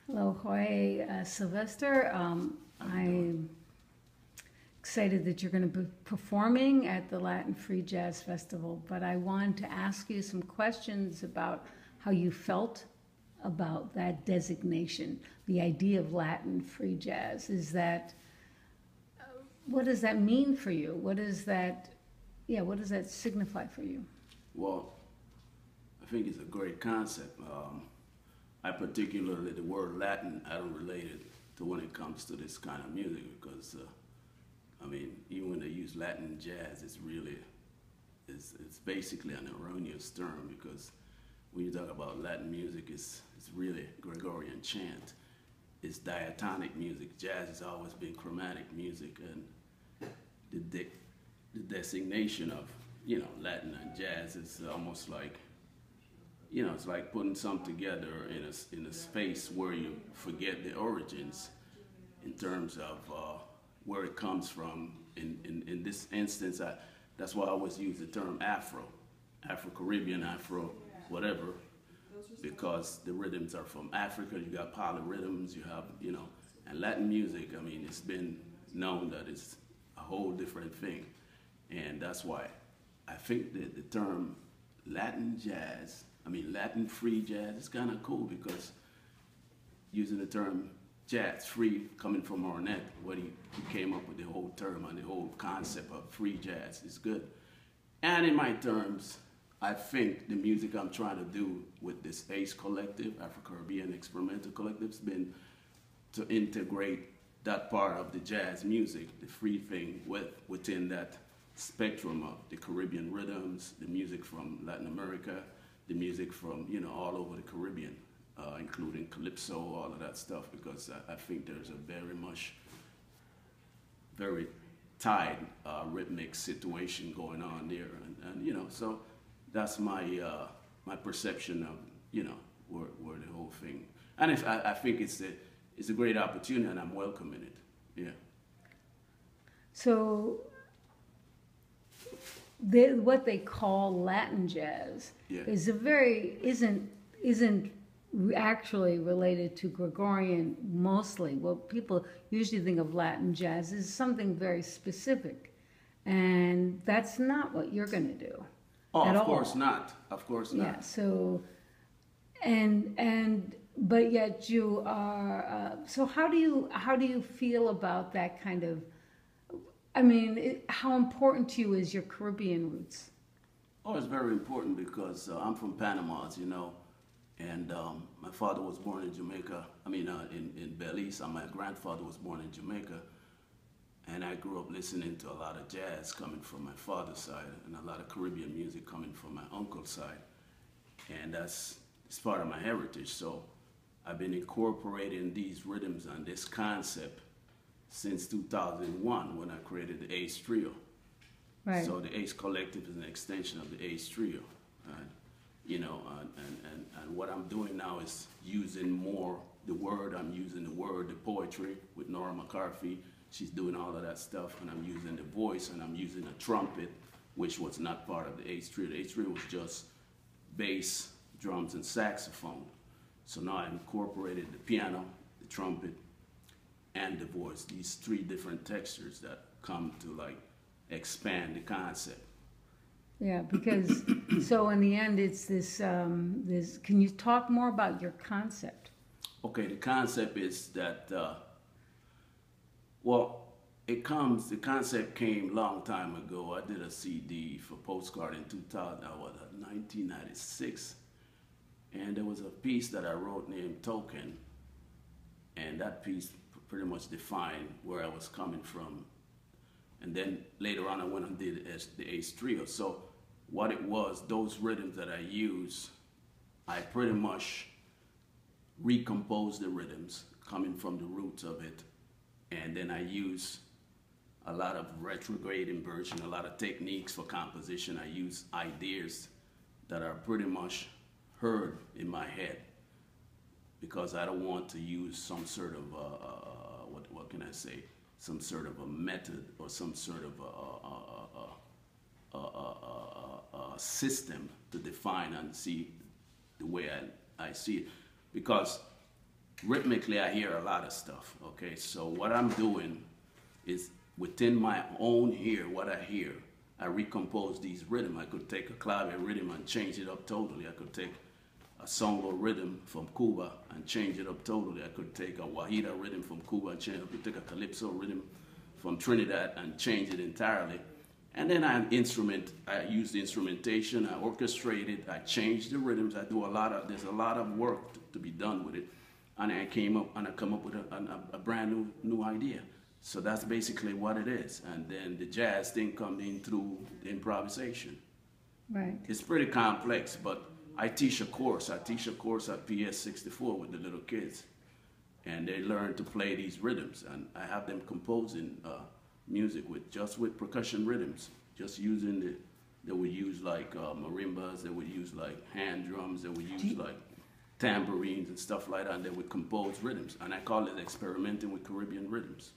Hello, Jorge Sylvester. How you doing? I'm excited that you're going to be performing at the Latin Free Jazz Festival, but I wanted to ask you some questions about how you felt about that designation, the idea of Latin Free Jazz. What does that mean for you? What does that signify for you? Well, I think it's a great concept. I particularly, the word Latin, I don't relate it to when it comes to this kind of music because, I mean, even when they use Latin jazz, it's basically an erroneous term because when you talk about Latin music, it's really Gregorian chant. It's diatonic music. Jazz has always been chromatic music, and the, the designation of Latin and jazz is almost like it's like putting something together in a space where you forget the origins in terms of where it comes from. In this instance, that's why I always use the term Afro-Caribbean, Afro, whatever, because the rhythms are from Africa. You got polyrhythms, you have, and Latin music, I mean, it's been known that it's a whole different thing. And that's why I think that the term Latin jazz, I mean, Latin free jazz is kind of cool because using the term jazz, free, coming from Ornette, what he came up with the whole term and the whole concept of free jazz is good. And in my terms, I think the music I'm trying to do with this ACE collective, Afro-Caribbean Experimental Collective, has been to integrate that part of the jazz music, the free thing, within that spectrum of the Caribbean rhythms, the music from Latin America, the music from all over the Caribbean, including calypso, all of that stuff, because I think there's a very tied rhythmic situation going on there, and so that's my perception of where the whole thing, and I think it's a great opportunity, and I'm welcoming it. Yeah. So, what they call Latin jazz Yeah. is isn't actually related to Gregorian mostly. What people usually think of Latin jazz is something very specific, and that's not what you're going to do Oh, at of all. course not. Of course not. Yeah. So, and but yet you are. So how do you feel about that kind of? I mean, how important to you is your Caribbean roots? Oh, it's very important because I'm from Panama, as you know, and my father was born in Jamaica. I mean, in Belize, and my grandfather was born in Jamaica, and I grew up listening to a lot of jazz coming from my father's side, and a lot of Caribbean music coming from my uncle's side, and it's part of my heritage. So I've been incorporating these rhythms and this concept since 2001 when I created the ACE Trio. Right. So the ACE Collective is an extension of the ACE Trio. And what I'm doing now is using more I'm using the word, the poetry with Nora McCarthy. She's doing all of that stuff, and I'm using the voice, and I'm using a trumpet, which was not part of the ACE Trio. The ACE Trio was just bass, drums, and saxophone. So now I incorporated the piano, the trumpet, and the voice, these three different textures that come to like expand the concept. Yeah, because so in the end, it's this. Can you talk more about your concept? Okay, the concept is that, the concept came a long time ago. I did a CD for Postcard in 1996, and there was a piece that I wrote named Token, and that piece pretty much defined where I was coming from. And then later on I went and did the ACE Trio. So what it was, those rhythms that I use, I pretty much recompose the rhythms coming from the roots of it. And then I use a lot of retrograde inversion, a lot of techniques for composition. I use ideas that are pretty much heard in my head because I don't want to use some sort of what can I say? Some sort of a method or some sort of a system to define and see the way I see it. Because rhythmically I hear a lot of stuff. Okay, so what I'm doing is within my own ear, what I hear, I recompose these rhythms. I could take a clave rhythm and change it up totally. I could take a songo rhythm from Cuba and change it up totally. I could take a wahida rhythm from Cuba and change it. I could take a calypso rhythm from Trinidad and change it entirely. And then I use the instrumentation, I orchestrate it, I change the rhythms, there's a lot of work to be done with it. And I come up with a brand new idea. So that's basically what it is. And then the jazz thing comes in through the improvisation. Right. It's pretty complex, but I teach a course. I teach a course at PS 64 with the little kids. And they learn to play these rhythms. And I have them composing music with percussion rhythms, just using they would use like marimbas, they would use like hand drums, they would use like tambourines and stuff like that, and they would compose rhythms. And I call it experimenting with Caribbean rhythms.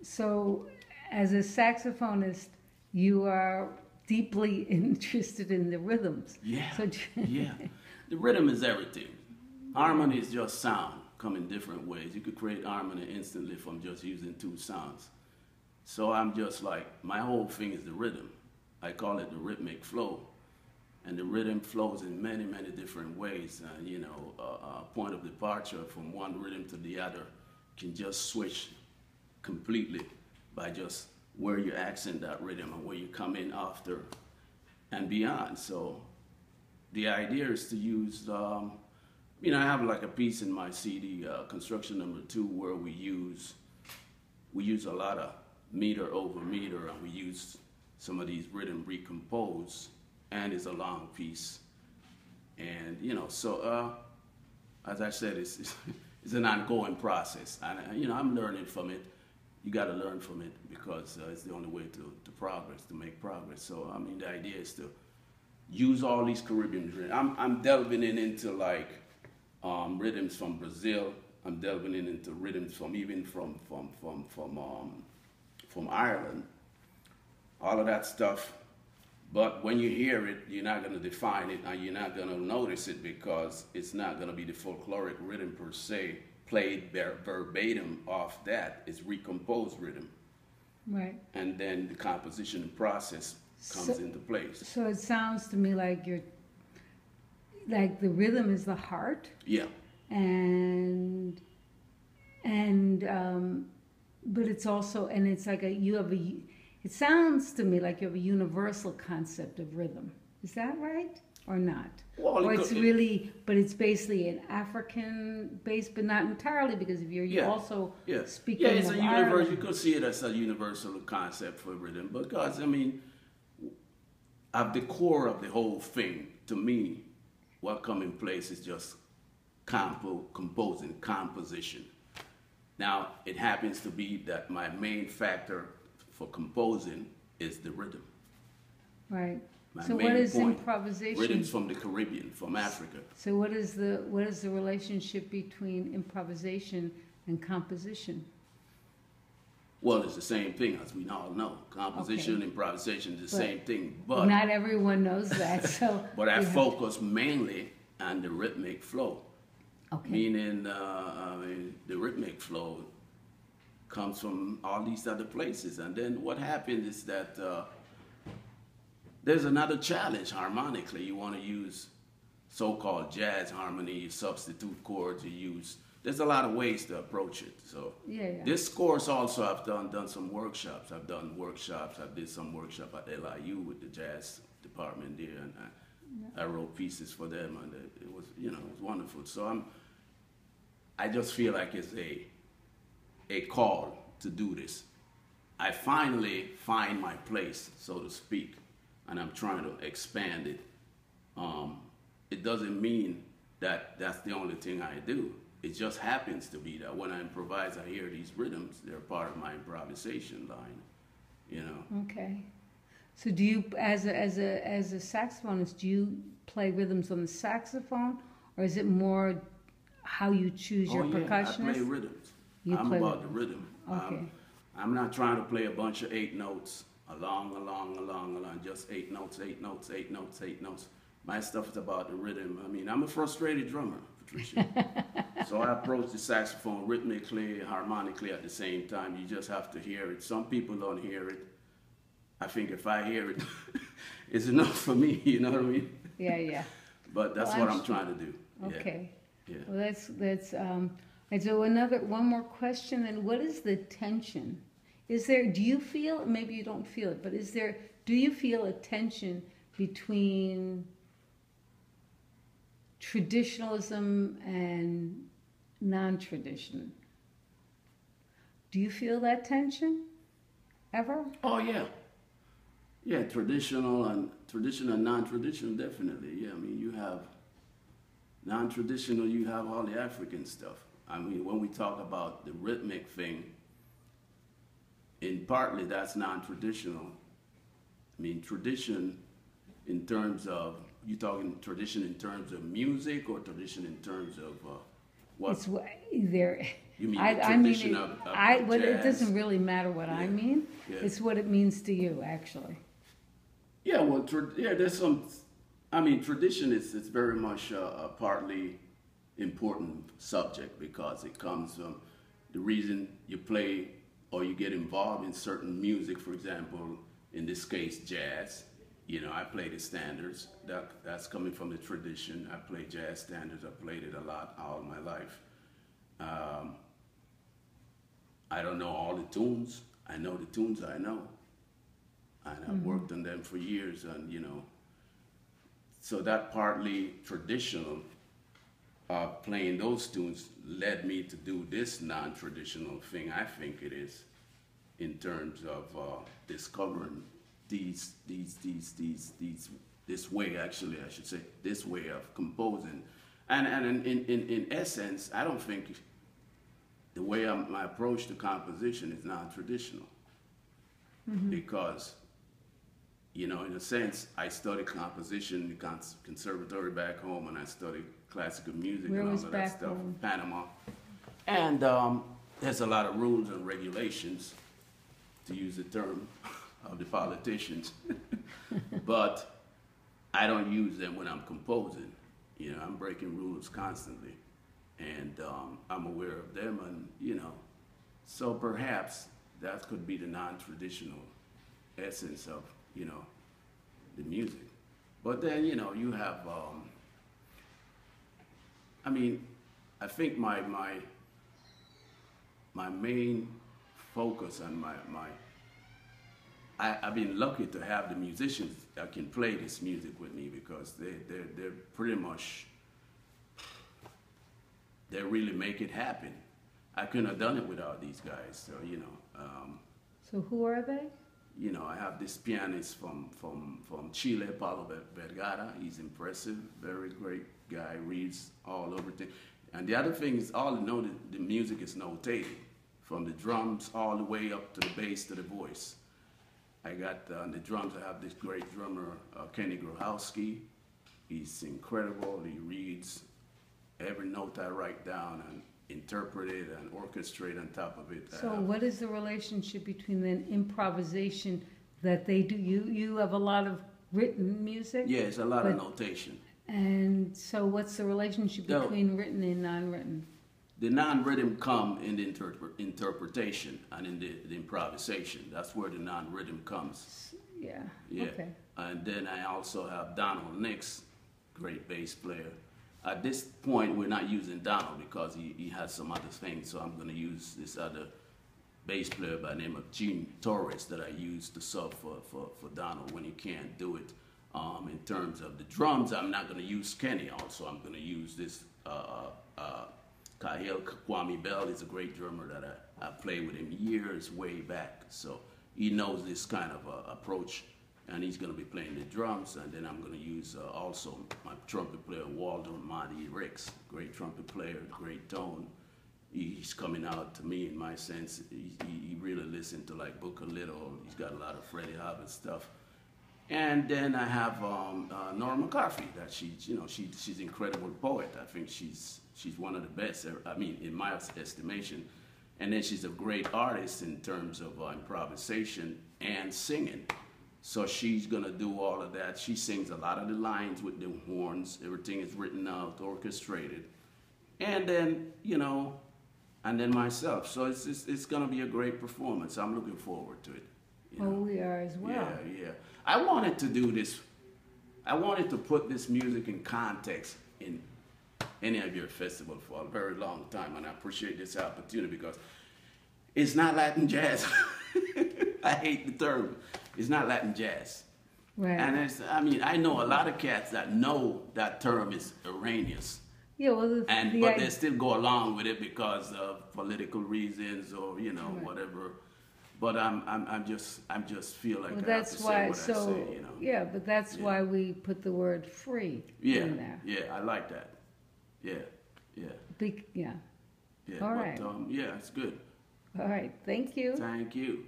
So, as a saxophonist, you are deeply interested in the rhythms. Yeah, so, yeah. The rhythm is everything. Harmony is just sound, come in different ways. You could create harmony instantly from just using two sounds. So I'm just like, my whole thing is the rhythm. I call it the rhythmic flow. And the rhythm flows in many, many different ways. And, a point of departure from one rhythm to the other can just switch completely by just where you accent that rhythm and where you come in after and beyond. So the idea is to use, I have like a piece in my CD, Construction Number 2, where we use a lot of meter over meter, and we use some of these rhythm recompose, and it's a long piece. And so as I said, it's an ongoing process, and I'm learning from it. You got to learn from it because it's the only way to progress, to make progress. So the idea is to use all these Caribbean rhythms. I'm delving into like rhythms from Brazil. I'm delving into rhythms from Ireland, all of that stuff. But when you hear it, you're not going to define it, and you're not going to notice it because it's not going to be the folkloric rhythm per se, played verbatim off that. It's recomposed rhythm. Right. And then the composition process comes into place. So it sounds to me like the rhythm is the heart. Yeah. But it's also, and it's like it sounds to me like you have a universal concept of rhythm. Is that right or not? Well, or it's basically an African base, but not entirely, because if you also speak of it's a universal. Ireland. You could see it as a universal concept for rhythm, because at the core of the whole thing, to me, what comes in place is just composition. Now, it happens to be that my main factor for composing is the rhythm. Right. My so main what is point. improvisation? Rhythms from the Caribbean, from Africa. So what is the relationship between improvisation and composition? Well, it's the same thing, as we all know. Composition, improvisation is the same thing. But not everyone knows that. So but I focus mainly on the rhythmic flow. Okay. Meaning, the rhythmic flow comes from all these other places. And then what happens is that there's another challenge harmonically. You want to use so-called jazz harmony, you substitute chords, there's a lot of ways to approach it. So this course also, I've done some workshops. I did some workshop at LIU with the jazz department there, and I wrote pieces for them, and it was wonderful. So I just feel like it's a call to do this. I finally find my place, so to speak, and I'm trying to expand it. It doesn't mean that that's the only thing I do. It just happens to be that when I improvise, I hear these rhythms. They're part of my improvisation line, Okay. So do you, as a saxophonist, do you play rhythms on the saxophone, or is it more how you choose your percussionist? I play rhythms. I'm about the rhythm. Okay. I'm not trying to play a bunch of 8 notes along, just 8 notes. My stuff is about the rhythm. I'm a frustrated drummer, Patricia. So I approach the saxophone rhythmically, harmonically at the same time. You just have to hear it. Some people don't hear it. I think if I hear it, it's enough for me, you know what I mean? Yeah, yeah. But that's Well, what I'm trying to do. Okay. Yeah. Well, and so one more question then. What is the tension? Do you feel, maybe you don't feel it, but do you feel a tension between traditionalism and non-tradition? Do you feel that tension ever? Oh, yeah. Yeah, traditional and non-traditional, definitely. Yeah, I mean, you have non-traditional, you have all the African stuff. I mean, when we talk about the rhythmic thing, partly that's non-traditional. I mean, tradition in terms of, you talking tradition in terms of music or tradition in terms of what? It's there. You mean I mean, jazz? it doesn't really matter what I mean. Yeah. It's what it means to you, actually. Yeah, well, there's some. I mean, tradition is very much a partly important subject because it comes from the reason you play or you get involved in certain music. For example, in this case, jazz. You know, I play the standards. That's coming from the tradition. I play jazz standards. I played it a lot all my life. I don't know all the tunes. I know the tunes I know. And I've worked on them for years, and you know, so that partly traditional playing those tunes led me to do this non-traditional thing. I think it is, in terms of discovering this way, actually, I should say, this way of composing, and in essence, I don't think the way my approach to composition is non-traditional, because. You know, in a sense, I studied composition in the conservatory back home, and I studied classical music and all of that stuff in Panama. And there's a lot of rules and regulations, to use the term of the politicians, but I don't use them when I'm composing. You know, I'm breaking rules constantly, and I'm aware of them, and you know, so perhaps that could be the non-traditional essence of, you know, the music. But then, you know, you have, I mean, I think my main focus and I've been lucky to have the musicians that can play this music with me, because they're pretty much, they really make it happen. I couldn't have done it without these guys, so, you know. So who are they? You know, I have this pianist from Chile, Paulo Vergara. He's impressive, very great guy, reads all over things. And the other thing is, all you know, the music is notated, from the drums all the way up to the bass to the voice. I got on the drums, I have this great drummer, Kenny Grohowski. He's incredible. He reads every note I write down and interpret it and orchestrate on top of it. So what is the relationship between the improvisation that they do? You have a lot of written music? Yeah, it's a lot of notation. And so what's the relationship between written and non-written? The non-rhythm come in the interpretation and in the improvisation. That's where the non-rhythm comes. Yeah. Okay. And then I also have Donald Nix, great bass player. At this point, we're not using Donald because he has some other things, so I'm going to use this other bass player by the name of Gene Torres that I use to sub for Donald when he can't do it. In terms of the drums, I'm not going to use Kenny also. I'm going to use this Kahil Kwame Bell. Is a great drummer that I played with him years way back. So he knows this kind of approach, and he's going to be playing the drums. And then I'm going to use also my trumpet player, Waldo Mahdi Ricks, great trumpet player, great tone. He's coming out, to me, in my sense, he really listened to like Booker Little. He's got a lot of Freddie Hubbard stuff. And then I have Nora McCarthy. That she's an incredible poet. I think she's one of the best. I mean, in my estimation. And then she's a great artist in terms of improvisation and singing. So she's gonna do all of that. She sings a lot of the lines with the horns. Everything is written out, orchestrated. and then, you know, and then myself. So it's going to be a great performance. I'm looking forward to it. You know? Oh, we are as well. Yeah, yeah. I wanted to do this. I wanted to put this music in context in any of your festivals for a very long time, and I appreciate this opportunity because it's not Latin jazz. I hate the term. It's not Latin jazz. Right. And it's, I mean, I know a lot of cats that know that term is erroneous. Yeah, well, But they still go along with it because of political reasons or, you know, right. whatever. But I'm just feel like well, I have to that's say why. what So I say, you know. yeah, but that's Yeah. why we put the word free Yeah, in there. yeah, I like that. Yeah, yeah, Yeah. yeah. All But, right. yeah, it's good. All right. Thank you. Thank you.